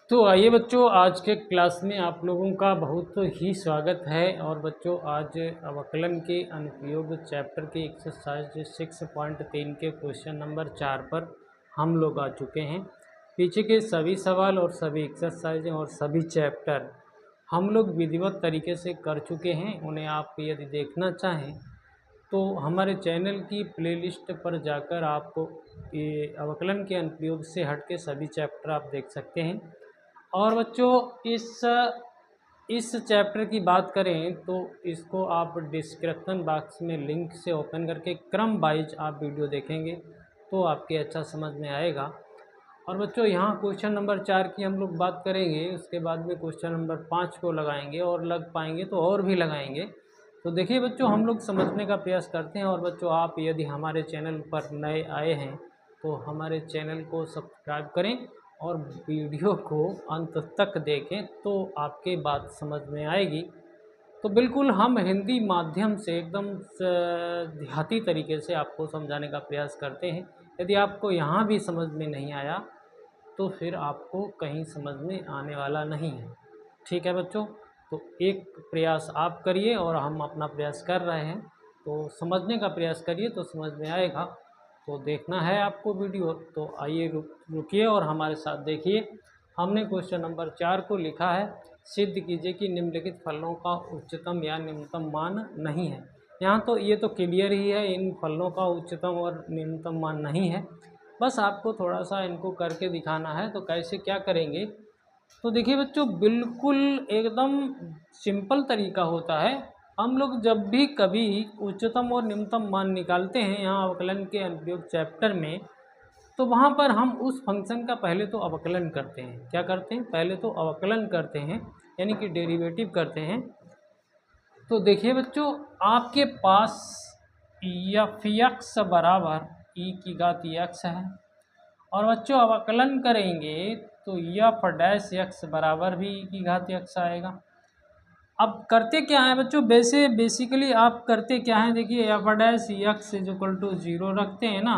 तो आइए बच्चों, आज के क्लास में आप लोगों का बहुत ही स्वागत है। और बच्चों, आज अवकलन के अनुप्रयोग चैप्टर के एक्सरसाइज 6.3 के क्वेश्चन नंबर 4 पर हम लोग आ चुके हैं। पीछे के सभी सवाल और सभी एक्सरसाइजें और सभी चैप्टर हम लोग विधिवत तरीके से कर चुके हैं। उन्हें आप यदि देखना चाहें तो हमारे चैनल की प्लेलिस्ट पर जाकर आप ये अवकलन के अनुप्रयोग से हट के सभी चैप्टर आप देख सकते हैं। और बच्चों, इस चैप्टर की बात करें तो इसको आप डिस्क्रिप्शन बॉक्स में लिंक से ओपन करके क्रम वाइज आप वीडियो देखेंगे तो आपके अच्छा समझ में आएगा। और बच्चों, यहाँ क्वेश्चन नंबर 4 की हम लोग बात करेंगे, उसके बाद में क्वेश्चन नंबर 5 को लगाएंगे और लग पाएंगे तो और भी लगाएंगे। तो देखिए बच्चों, हम लोग समझने का प्रयास करते हैं। और बच्चों, आप यदि हमारे चैनल पर नए आए हैं तो हमारे चैनल को सब्सक्राइब करें और वीडियो को अंत तक देखें तो आपके बात समझ में आएगी। तो बिल्कुल हम हिंदी माध्यम से एकदम देहाती तरीके से आपको समझाने का प्रयास करते हैं। यदि आपको यहाँ भी समझ में नहीं आया तो फिर आपको कहीं समझ में आने वाला नहीं है। ठीक है बच्चों, तो एक प्रयास आप करिए और हम अपना प्रयास कर रहे हैं, तो समझने का प्रयास करिए तो समझ में आएगा। तो देखना है आपको वीडियो, तो आइए रुकिए और हमारे साथ देखिए। हमने क्वेश्चन नंबर 4 को लिखा है, सिद्ध कीजिए कि निम्नलिखित फलनों का उच्चतम या निम्नतम मान नहीं है। यहाँ तो ये तो क्लियर ही है, इन फलनों का उच्चतम और निम्नतम मान नहीं है। बस आपको थोड़ा सा इनको करके दिखाना है। तो कैसे क्या करेंगे, तो देखिए बच्चों, बिल्कुल एकदम सिंपल तरीका होता है। हम लोग जब भी कभी उच्चतम और निम्नतम मान निकालते हैं यहाँ अवकलन के अनुप्रयोग चैप्टर में, तो वहाँ पर हम उस फंक्शन का पहले तो अवकलन करते हैं। क्या करते हैं? पहले तो अवकलन करते हैं, यानी कि डेरिवेटिव करते हैं। तो देखिए बच्चों, आपके पास एफ एक्स बराबर ई की घात एक्स है, और बच्चों अवकलन करेंगे तो एफ डैश एक्स बराबर भी ई की घात एक्स आएगा। अब करते क्या है बच्चों, बेसिकली आप करते क्या है, देखिए f dash x is equal to 0 रखते हैं ना,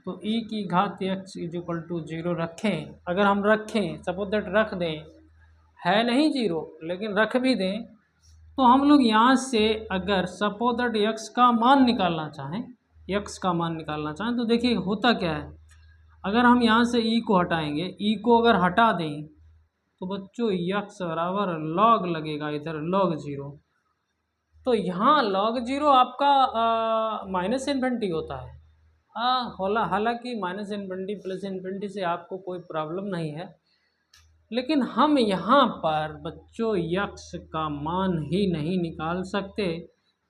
तो ई की घात एक्स इज इक्वल टू 0 रखें। अगर हम रखें, सपोज दैट रख दें, है नहीं 0 लेकिन रख भी दें, तो हम लोग यहाँ से अगर सपोज दैट एक्स का मान निकालना चाहें, तो देखिए होता क्या है, अगर हम यहाँ से ई को हटाएंगे, ई को अगर हटा दें तो बच्चों एक्स बराबर लॉग लगेगा, इधर लॉग 0। तो यहाँ लॉग 0 आपका माइनस इन्फिनिटी होता है। हालांकि माइनस इन्फिनिटी प्लस इन्फिनिटी से आपको कोई प्रॉब्लम नहीं है, लेकिन हम यहाँ पर बच्चों यक्स का मान ही नहीं निकाल सकते,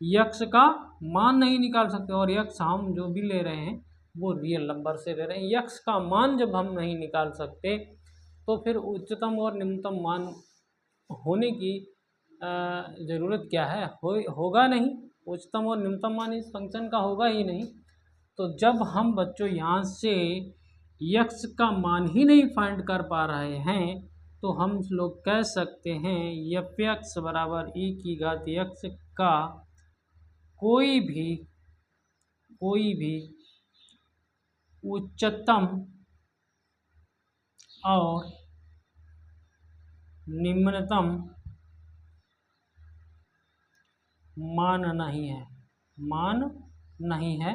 यक्स का मान नहीं निकाल सकते। और यक्स हम जो भी ले रहे हैं वो रियल नंबर से ले रहे हैं। यक्स का मान जब हम नहीं निकाल सकते तो फिर उच्चतम और निम्नतम मान होने की ज़रूरत क्या है, होगा नहीं। उच्चतम और निम्नतम मान इस फंक्शन का होगा ही नहीं। तो जब हम बच्चों यहाँ से यक्स का मान ही नहीं फाइंड कर पा रहे हैं तो हम लोग कह सकते हैं एफ एक्स बराबर ई की घात एक्स का कोई भी उच्चतम और निम्नतम मान नहीं है,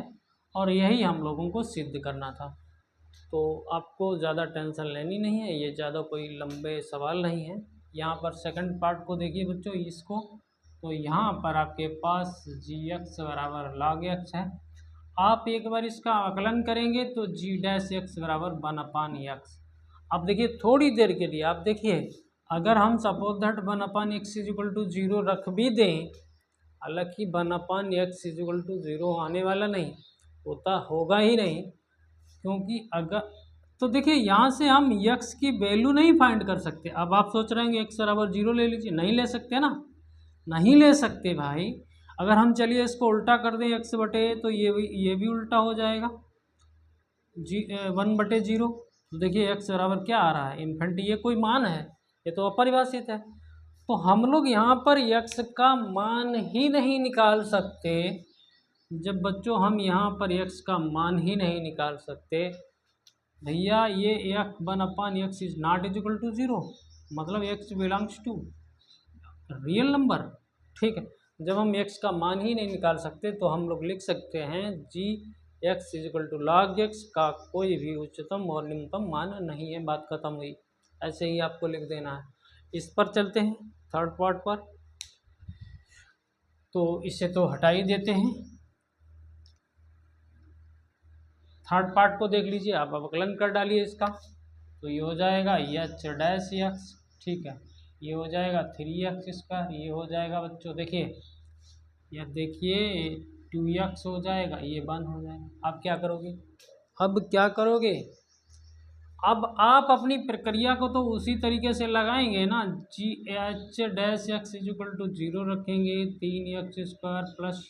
और यही हम लोगों को सिद्ध करना था। तो आपको ज़्यादा टेंशन लेनी नहीं है, ये ज़्यादा कोई लंबे सवाल नहीं है। यहाँ पर सेकंड पार्ट को देखिए बच्चों, इसको तो यहाँ पर आपके पास जी एक्स बराबर लॉग एक्स है। आप एक बार इसका आकलन करेंगे तो जी डैश एक्स बराबर 1/x। अब देखिए थोड़ी देर के लिए आप देखिए, अगर हम suppose that 1/x is equal to 0 रख भी दें, हालांकि 1/x इज इक्वल टू 0 आने वाला नहीं, होगा ही नहीं, क्योंकि अगर तो देखिए यहाँ से हम x की वैल्यू नहीं फाइंड कर सकते। अब आप सोच रहे हैं x बराबर 0 ले लीजिए, नहीं ले सकते ना, नहीं ले सकते भाई। अगर हम चलिए इसको उल्टा कर दें x बटे, तो ये भी उल्टा हो जाएगा, 1/0। तो देखिए x बराबर क्या आ रहा है, इन्फिनिटी। ये कोई मान है, ये तो अपरिभाषित है। तो हम लोग यहाँ पर x का मान ही नहीं निकाल सकते। जब बच्चों हम यहाँ पर x का मान ही नहीं निकाल सकते भैया ये x1/x is not is equal to 0, मतलब x belongs to real number. ठीक है, जब हम x का मान ही नहीं निकाल सकते तो हम लोग लिख सकते हैं जी x is equal to log x का कोई भी उच्चतम और निम्नतम मान नहीं है, बात खत्म हुई। ऐसे ही आपको लिख देना है। इस पर चलते हैं थर्ड पार्ट पर, तो इसे तो हटा ही देते हैं। थर्ड पार्ट को देख लीजिए, आप अवकलन कर डालिए इसका, तो ये हो जाएगा h-x, ठीक है, ये हो जाएगा 3x², ये हो जाएगा बच्चों देखिए, यह देखिए 2x हो जाएगा, ये 1 हो जाएगा। अब क्या करोगे, अब क्या करोगे, अब आप अपनी प्रक्रिया को तो उसी तरीके से लगाएंगे ना, h-x इज इक्वल टू 0 रखेंगे, 3x² प्लस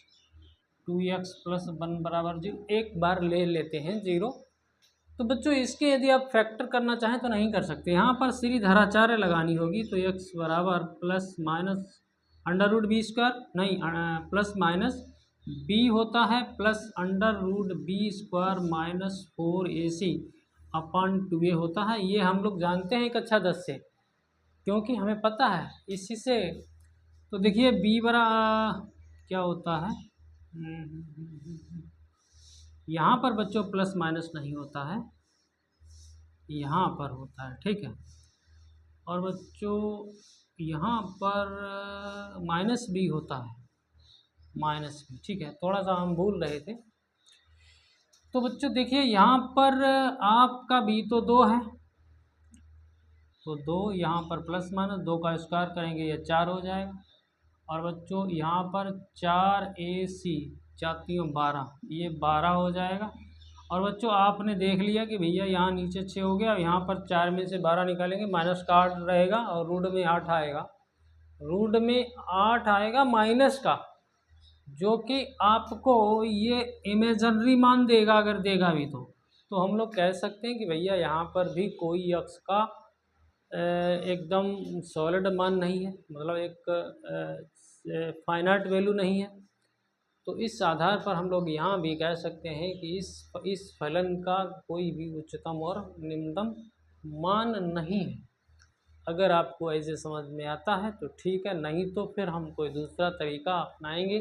2x प्लस 1 बराबर 0, एक बार ले लेते हैं 0। तो बच्चों इसके यदि आप फैक्टर करना चाहें तो नहीं कर सकते, यहाँ पर सीधी धाराचार्य लगानी होगी, तो x बराबर प्लस माइनस √b² नहीं प्लस माइनस b होता है plus √b² minus 4ac upon 2a होता है। ये हम लोग जानते हैं कक्षा 10 से, क्योंकि हमें पता है इसी से। तो देखिए b बरा क्या होता है, यहाँ पर बच्चों प्लस माइनस नहीं होता है, यहाँ पर होता है, ठीक है। और बच्चों यहाँ पर माइनस बी होता है, माइनस बी, ठीक है, थोड़ा सा हम भूल रहे थे। तो बच्चों देखिए यहाँ पर आपका बी तो 2 है, तो 2 यहाँ पर प्लस माइनस 2 का स्क्वायर करेंगे ये 4 हो जाएगा। और बच्चों यहाँ पर 4ac 4×3 = 12, ये 12 हो जाएगा। और बच्चों आपने देख लिया कि भैया यहाँ नीचे 6 हो गया, यहाँ पर 4 में से 12 निकालेंगे, माइनस का 8 रहेगा और रूट में 8 आएगा, रूट में 8 आएगा माइनस का, जो कि आपको ये इमेजिनरी मान देगा, अगर देगा भी तो हम लोग कह सकते हैं कि भैया यहाँ पर भी कोई x का एकदम सॉलिड मान नहीं है, मतलब एक फाइनाइट वैल्यू नहीं है। तो इस आधार पर हम लोग यहाँ भी कह सकते हैं कि इस फलन का कोई भी उच्चतम और निम्नतम मान नहीं है। अगर आपको ऐसे समझ में आता है तो ठीक है, नहीं तो फिर हम कोई दूसरा तरीका अपनाएंगे,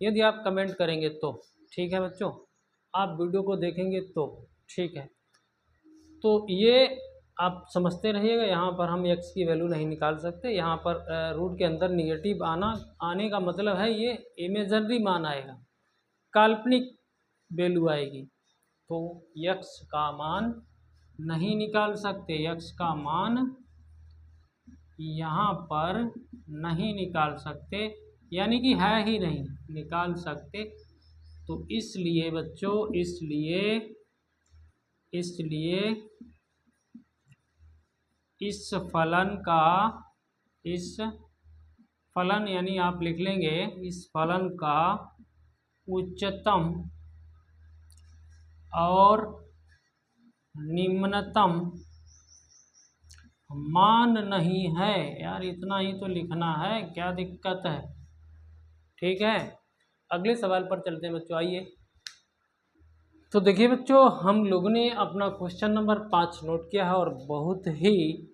यदि आप कमेंट करेंगे तो ठीक है बच्चों, आप वीडियो को देखेंगे तो ठीक है। तो ये आप समझते रहिएगा, यहाँ पर हम x की वैल्यू नहीं निकाल सकते, यहाँ पर रूट के अंदर निगेटिव आने का मतलब है ये इमेजिनरी मान आएगा, काल्पनिक वैल्यू आएगी, तो x का मान नहीं निकाल सकते, x का मान यहाँ पर नहीं निकाल सकते, यानी कि है ही नहीं निकाल सकते। तो इसलिए बच्चों इसलिए इस फलन यानी आप लिख लेंगे इस फलन का उच्चतम और निम्नतम मान नहीं है। यार इतना ही तो लिखना है, क्या दिक्कत है, ठीक है। अगले सवाल पर चलते हैं बच्चों, आइए। तो देखिए बच्चों हम लोगों ने अपना क्वेश्चन नंबर 5 नोट किया है, और बहुत ही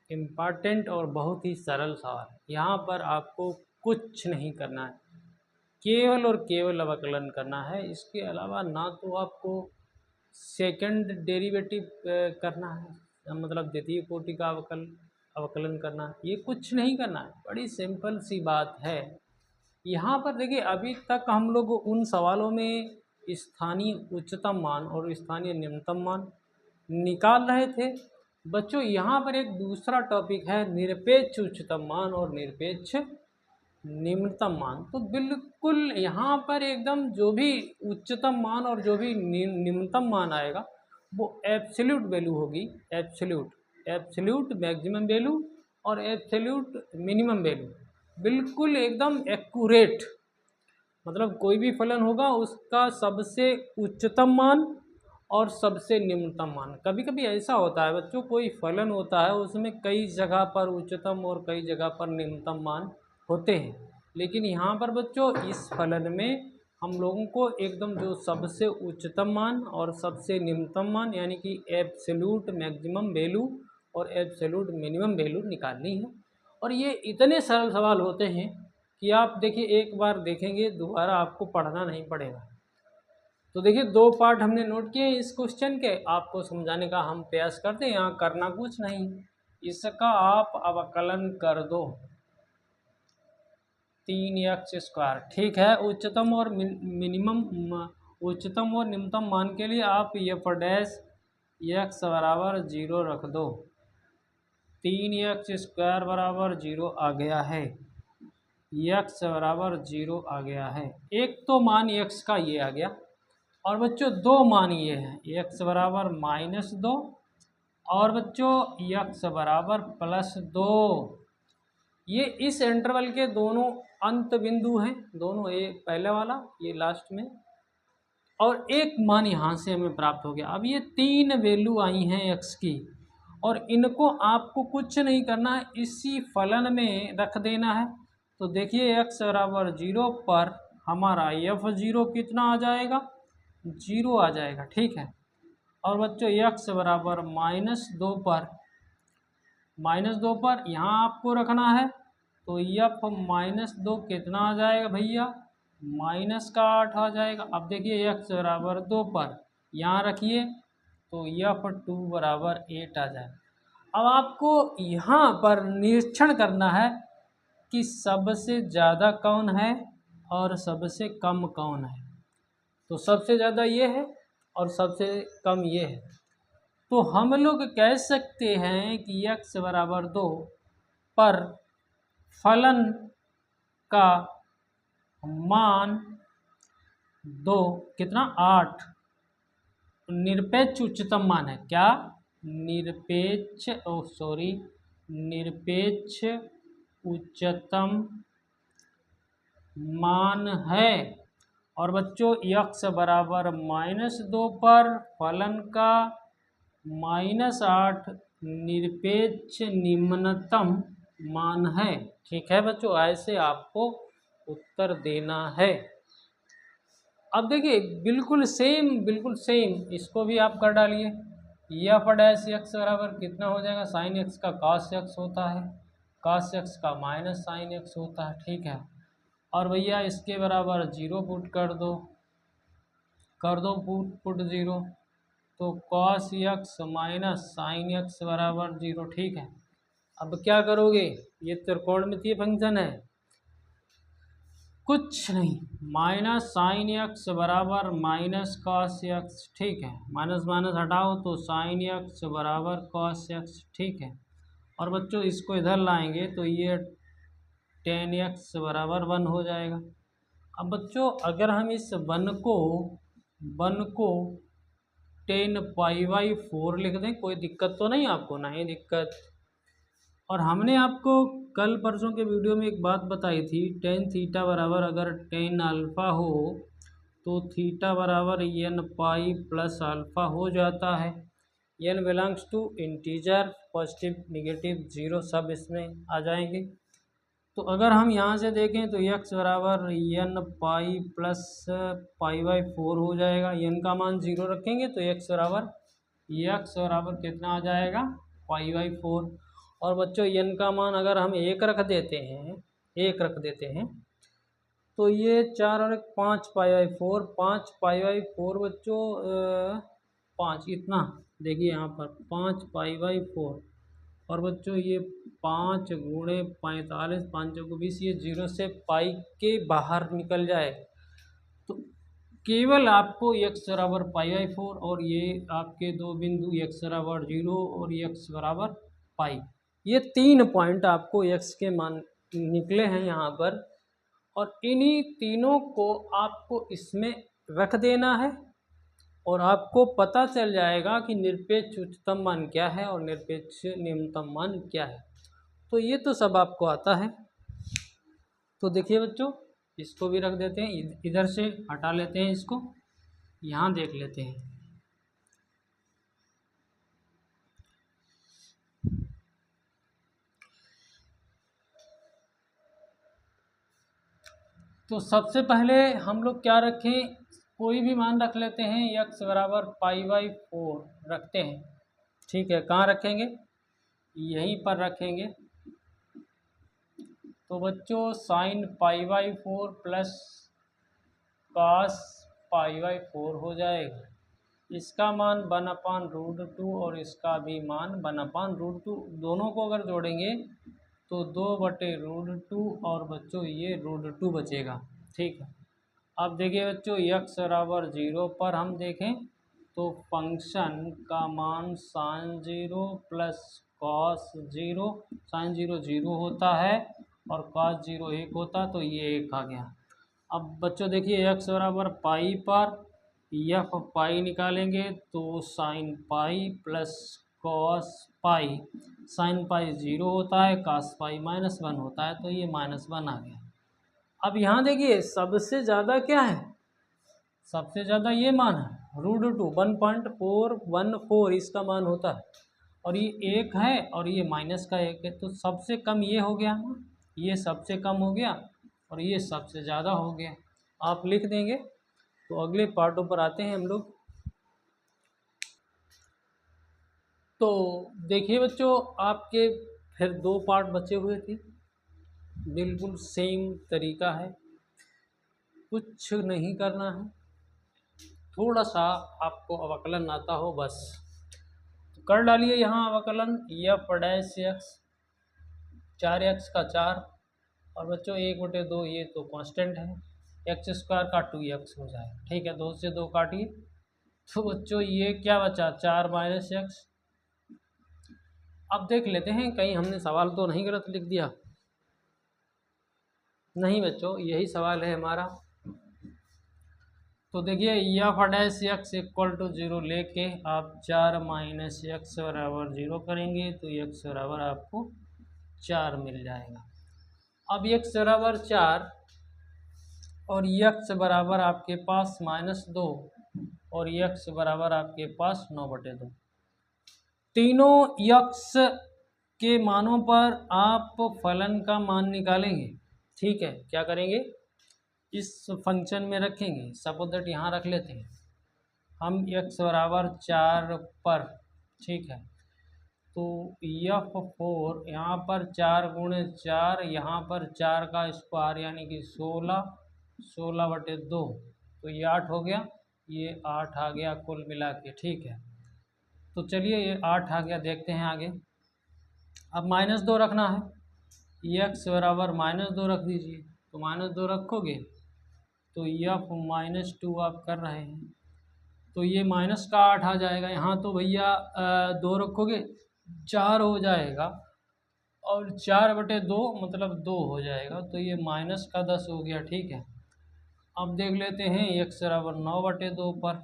इम्पॉर्टेंट और बहुत ही सरल सवाल है। यहाँ पर आपको कुछ नहीं करना है, केवल और केवल अवकलन करना है, इसके अलावा ना तो आपको सेकंड डेरिवेटिव करना है, मतलब द्वितीय कोटि का अवकलन करना है, ये कुछ नहीं करना है, बड़ी सिंपल सी बात है। यहाँ पर देखिए अभी तक हम लोग उन सवालों में स्थानीय उच्चतम मान और स्थानीय निम्नतम मान निकाल रहे थे बच्चों। यहाँ पर एक दूसरा टॉपिक है निरपेक्ष उच्चतम मान और निरपेक्ष निम्नतम मान। तो बिल्कुल यहाँ पर एकदम जो भी उच्चतम मान और जो भी निम्नतम मान आएगा वो एब्सोल्यूट वैल्यू होगी, एब्सोल्यूट मैक्सिमम वैल्यू और एब्सोल्यूट मिनिमम वैल्यू, बिल्कुल एकदम एक्यूरेट। मतलब कोई भी फलन होगा उसका सबसे उच्चतम मान और सबसे निम्नतम मान। कभी कभी ऐसा होता है बच्चों, कोई फलन होता है उसमें कई जगह पर उच्चतम और कई जगह पर निम्नतम मान होते हैं, लेकिन यहाँ पर बच्चों इस फलन में हम लोगों को एकदम जो सबसे उच्चतम मान और सबसे निम्नतम मान यानी कि एब्सोल्यूट मैक्सिमम वैल्यू और एब्सोल्यूट मिनिमम वैल्यू निकालनी है। और ये इतने सरल सवाल होते हैं कि आप देखिए, एक बार देखेंगे दोबारा आपको पढ़ना नहीं पड़ेगा। तो देखिए, 2 पार्ट हमने नोट किए इस क्वेश्चन के, आपको समझाने का हम प्रयास करते हैं। यहाँ करना कुछ नहीं, इसका आप अवकलन कर दो 3x²। ठीक है, उच्चतम और उच्चतम और निम्नतम मान के लिए आप f डैश x बराबर 0 रख दो। 3x² बराबर 0 आ गया है, x बराबर 0 आ गया है। एक तो मान x का ये आ गया, और बच्चों 2 मान ये है, x बराबर -2 और बच्चों x बराबर +2। ये इस इंटरवल के दोनों अंत बिंदु हैं, दोनों, ये पहले वाला ये लास्ट में, और एक मान यहाँ से हमें प्राप्त हो गया। अब ये 3 वैल्यू आई हैं x की, और इनको आपको कुछ नहीं करना है, इसी फलन में रख देना है। तो देखिए x बराबर 0 पर हमारा f0 कितना आ जाएगा, 0 आ जाएगा। ठीक है, और बच्चों x बराबर -2 पर यहाँ आपको रखना है, तो f-2 कितना आ जाएगा भैया, -8 आ जाएगा। अब देखिए x बराबर 2 पर यहाँ रखिए, तो f2 बराबर 8 आ जाएगा। अब आपको यहाँ पर निरीक्षण करना है कि सबसे ज़्यादा कौन है और सबसे कम कौन है। तो सबसे ज़्यादा ये है और सबसे कम ये है। तो हम लोग कह सकते हैं कि x बराबर 2 पर फलन का मान 2 कितना 8 निरपेक्ष उच्चतम मान है। क्या निरपेक्ष निरपेक्ष उच्चतम मान है। और बच्चों x बराबर -2 पर फलन का -8 निरपेक्ष निम्नतम मान है। ठीक है बच्चों, ऐसे आपको उत्तर देना है। अब देखिए बिल्कुल सेम इसको भी आप कर डालिए। f डैश x बराबर कितना हो जाएगा, साइन x का cos x होता है, cos x का माइनस साइन x होता है। ठीक है, और भैया इसके बराबर 0 पुट कर दो पुट 0, तो cos x minus sine x बराबर 0। ठीक है, अब क्या करोगे, ये त्रिकोणमितीय फंक्शन है, कुछ नहीं, माइनस साइन x बराबर माइनस cos x। ठीक है, माइनस माइनस हटाओ तो साइन x बराबर cos x। ठीक है, और बच्चों इसको इधर लाएंगे तो ये tan x बराबर 1 हो जाएगा। अब बच्चों अगर हम इस 1 को 10π/4 लिख दें, कोई दिक्कत तो नहीं आपको, नहीं दिक्कत। और हमने आपको कल परसों के वीडियो में एक बात बताई थी, tan थीटा बराबर अगर tan अल्फ़ा हो तो थीटा बराबर n प्लस अल्फ़ा हो जाता है। n belongs to integer, positive negative zero सब इसमें आ जाएंगे। तो अगर हम यहाँ से देखें तो x बराबर n प्लस π/4 हो जाएगा। n का मान 0 रखेंगे तो x बराबर कितना आ जाएगा, π/4। और बच्चों n का मान अगर हम 1 रख देते हैं तो ये 4 और 1 5 π/4 बच्चों 5 इतना देखिए यहाँ पर 5 π/4। और बच्चों ये 5 गुणे 45, 5 को 20, ये 0 से पाई के बाहर निकल जाए तो केवल आपको x बराबर π/4 और ये आपके दो बिंदु x बराबर 0 और x बराबर पाई, ये 3 पॉइंट आपको x के मान निकले हैं यहाँ पर। और इन्हीं तीनों को आपको इसमें रख देना है और आपको पता चल जाएगा कि निरपेक्ष उच्चतम मान क्या है और निरपेक्ष निम्नतम मान क्या है। तो ये तो सब आपको आता है। तो देखिए बच्चों, इसको भी रख देते हैं, इधर से हटा लेते हैं, इसको यहाँ देख लेते हैं। तो सबसे पहले हम लोग क्या रखें, कोई भी मान रख लेते हैं, x बराबर π/4 रखते हैं। ठीक है, कहाँ रखेंगे, यहीं पर रखेंगे। तो बच्चों साइन π/4 प्लस कॉस π/4 हो जाएगा। इसका मान 1/√2 और इसका भी मान 1/√2, दोनों को अगर जोड़ेंगे तो 2/√2 और बच्चों ये √2 बचेगा। ठीक है, अब देखिए बच्चों x बराबर 0 पर हम देखें तो फंक्शन का मान साइन 0 प्लस कॉस 0, साइन 0 0 होता है और कॉस 0 1 होता, तो ये 1 आ गया। अब बच्चों देखिए x बराबर पाई पर एफ पाई निकालेंगे तो sine pi plus cos pi, sine pi 0 होता है, कॉस पाई -1 होता है, तो ये -1 आ गया। अब यहाँ देखिए सबसे ज़्यादा क्या है, सबसे ज़्यादा ये मान है √2, 1.414 इसका मान होता है, और ये 1 है और ये माइनस का 1 है, तो सबसे कम ये हो गया, ये सबसे कम हो गया और ये सबसे ज़्यादा हो गया। आप लिख देंगे। तो अगले पार्टों पर आते हैं हम लोग। तो देखिए बच्चों आपके फिर 2 पार्ट बचे हुए थे, बिल्कुल सेम तरीका है, कुछ नहीं करना है, थोड़ा सा आपको अवकलन आता हो बस, तो कर डालिए यहाँ अवकलन f'(x), 4x का 4 और बच्चों 1/2, ये तो कांस्टेंट है, x² का 2x हो जाए। ठीक है, 2 से 2 काटिए, तो बच्चों ये क्या बचा, 4 - x। अब देख लेते हैं कहीं हमने सवाल तो नहीं गलत लिख दिया। नहीं बच्चों, यही सवाल है हमारा। तो देखिए f'(x) = 0 लेके आप 4 - x बराबर 0 करेंगे तो x बराबर आपको 4 मिल जाएगा। अब x बराबर 4 और x बराबर आपके पास -2 और x बराबर आपके पास 9/2, तीनों x के मानों पर आप फलन का मान निकालेंगे। ठीक है, क्या करेंगे, इस फंक्शन में रखेंगे, सपोज दैट यहाँ रख लेते हैं हम x बराबर 4 पर। ठीक है, तो f4 यहाँ पर 4 × 4, यहाँ पर 4 का स्क्वायर यानी कि 16/2, तो ये 8 हो गया, ये 8 आ गया कुल मिला के। ठीक है, तो चलिए ये 8 आ गया, देखते हैं आगे। अब -2 रखना है, x बराबर -2 रख दीजिए, तो -2 रखोगे तो f-2 आप कर रहे हैं, तो ये माइनस का 8 आ जाएगा। यहाँ तो भैया 2 रखोगे 4 हो जाएगा और 4/2 मतलब 2 हो जाएगा, तो ये -10 हो गया। ठीक है, अब देख लेते हैं x बराबर 9/2 पर।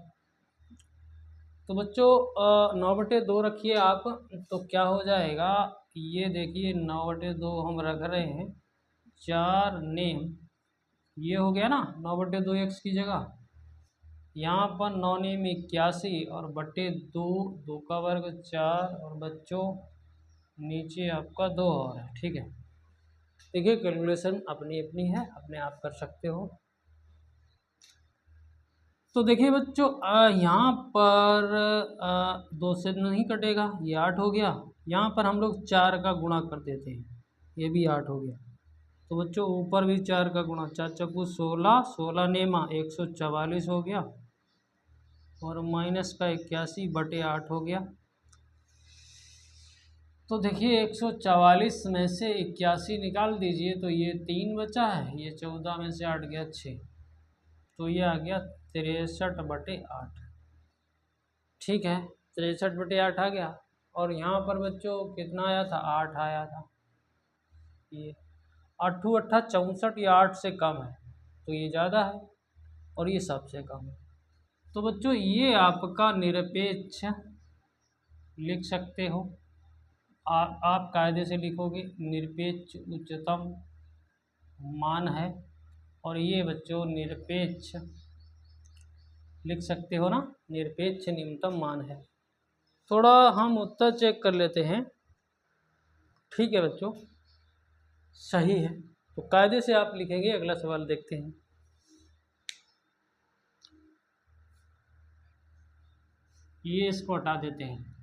तो बच्चों 9/2 रखिए आप, तो क्या हो जाएगा, ये देखिए 9/2 हम रख रहे हैं, 4 नेम, ये हो गया ना 9/2 x की जगह, यहाँ पर 9 नेम 81 और बटे 2, 2 का वर्ग 4 और बच्चों नीचे आपका 2 और है। ठीक है, देखिए कैलकुलेशन अपनी अपनी है, अपने आप कर सकते हो। तो देखिए बच्चों यहाँ पर 2 से नहीं कटेगा, ये 8 हो गया, यहाँ पर हम लोग 4 का गुणा कर देते हैं, ये भी 8 हो गया, तो बच्चों ऊपर भी 4 का गुणा, 4 चक्कू 16, 16 नेमा 144 हो गया और माइनस का 81/8 हो गया। तो देखिए 144 में से 81 निकाल दीजिए तो ये 3 बचा है, ये 14 में से 8 गया 6, तो ये आ गया 63/8। ठीक है, 63/8 आ गया, और यहाँ पर बच्चों कितना आया था, 8 आया था, ये 8 8 64, ये 8 से कम है, तो ये ज़्यादा है और ये सबसे कम है। तो बच्चों ये आपका निरपेक्ष लिख सकते हो, आप कायदे से लिखोगे निरपेक्ष उच्चतम मान है, और ये बच्चों निरपेक्ष लिख सकते हो ना, निरपेक्ष निम्नतम मान है। थोड़ा हम उत्तर चेक कर लेते हैं। ठीक है बच्चों, सही है, तो कायदे से आप लिखेंगे। अगला सवाल देखते हैं। ये इसको हटा देते हैं।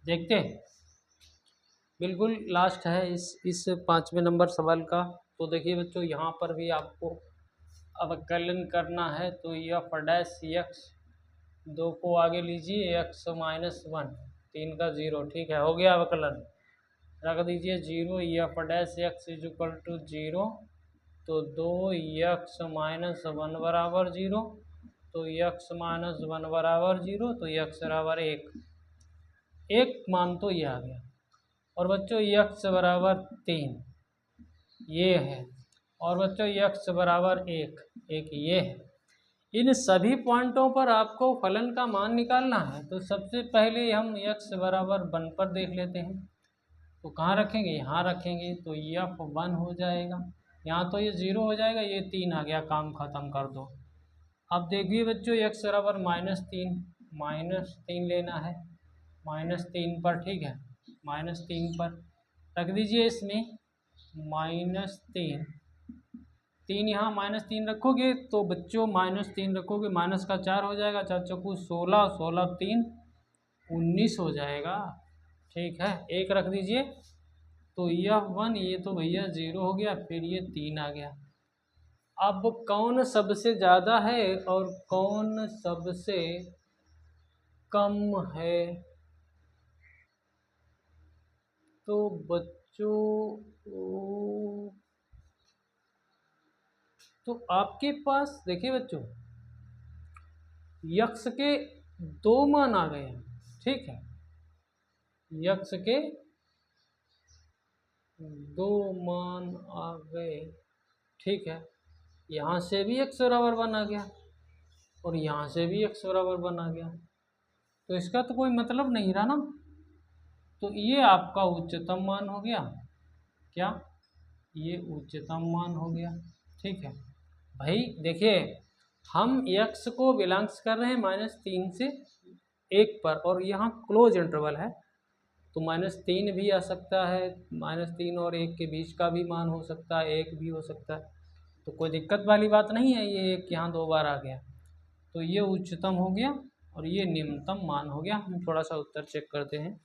देखते हैं, बिल्कुल लास्ट है इस 5वें नंबर सवाल का। तो देखिए बच्चों, यहाँ पर भी आपको अवकलन करना है। तो एफ डैश एक्स, 2 को आगे लीजिए, एक्स माइनस 1, 3 का 0, ठीक है, हो गया अवकलन। रख दीजिए 0, f dash x is equal to 0, तो 2 एक्स माइनस 1 बराबर 0, तो एक्स माइनस 1 बराबर 0, तो एक्स बराबर 1 मान तो ये आ गया। और बच्चों एक्स बराबर 3 ये है, और बच्चों एक्स बराबर 1 ये है। इन सभी पॉइंटों पर आपको फलन का मान निकालना है। तो सबसे पहले हम एक्स बराबर 1 पर देख लेते हैं। तो कहाँ रखेंगे? यहाँ रखेंगे, तो एफ 1 हो जाएगा। यहाँ तो ये 0 हो जाएगा, ये 3 आ गया, काम खत्म कर दो। अब देखिए बच्चों, एक्स बराबर -3 लेना है, -3 पर, ठीक है, -3 पर रख दीजिए। इसमें -3, 3 यहाँ -3 रखोगे तो बच्चों -3 रखोगे, माइनस का 4 हो जाएगा, 4 चौकू 16, 16 3 19 हो जाएगा, ठीक है। 1 रख दीजिए, तो यह 1, ये तो भैया 0 हो गया, फिर ये 3 आ गया। अब कौन सबसे ज़्यादा है और कौन सबसे कम है? तो बच्चों, तो आपके पास देखिए बच्चों, यक्ष के 2 मान आ गए हैं, ठीक है, यक्ष के 2 मान आ गए, ठीक है। यहाँ से भी एक्स बराबर 1 आ गया और यहाँ से भी एक्स बराबर 1 आ गया, तो इसका तो कोई मतलब नहीं रहा ना। तो ये आपका उच्चतम मान हो गया, क्या? ये उच्चतम मान हो गया, ठीक है भाई। देखिए, हम x को बिलोंग्स कर रहे हैं -3 से 1 पर, और यहाँ क्लोज इंटरवल है, तो -3 भी आ सकता है, -3 और 1 के बीच का भी मान हो सकता है, 1 भी हो सकता है, तो कोई दिक्कत वाली बात नहीं है। ये 1 यहाँ 2 बार आ गया, तो ये उच्चतम हो गया और ये निम्नतम मान हो गया। हम थोड़ा सा उत्तर चेक करते हैं।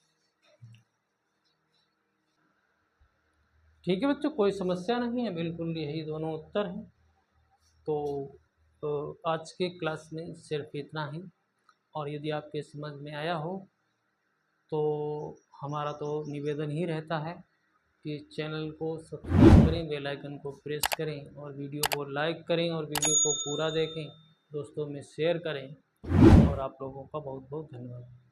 ठीक है बच्चों, कोई समस्या नहीं है, बिल्कुल यही दोनों उत्तर हैं। तो आज के क्लास में सिर्फ इतना ही, और यदि आपके समझ में आया हो तो हमारा तो निवेदन ही रहता है कि चैनल को सब्सक्राइब करें, बेल आइकन को प्रेस करें, और वीडियो को लाइक करें, और वीडियो को पूरा देखें, दोस्तों में शेयर करें। और आप लोगों का बहुत बहुत धन्यवाद।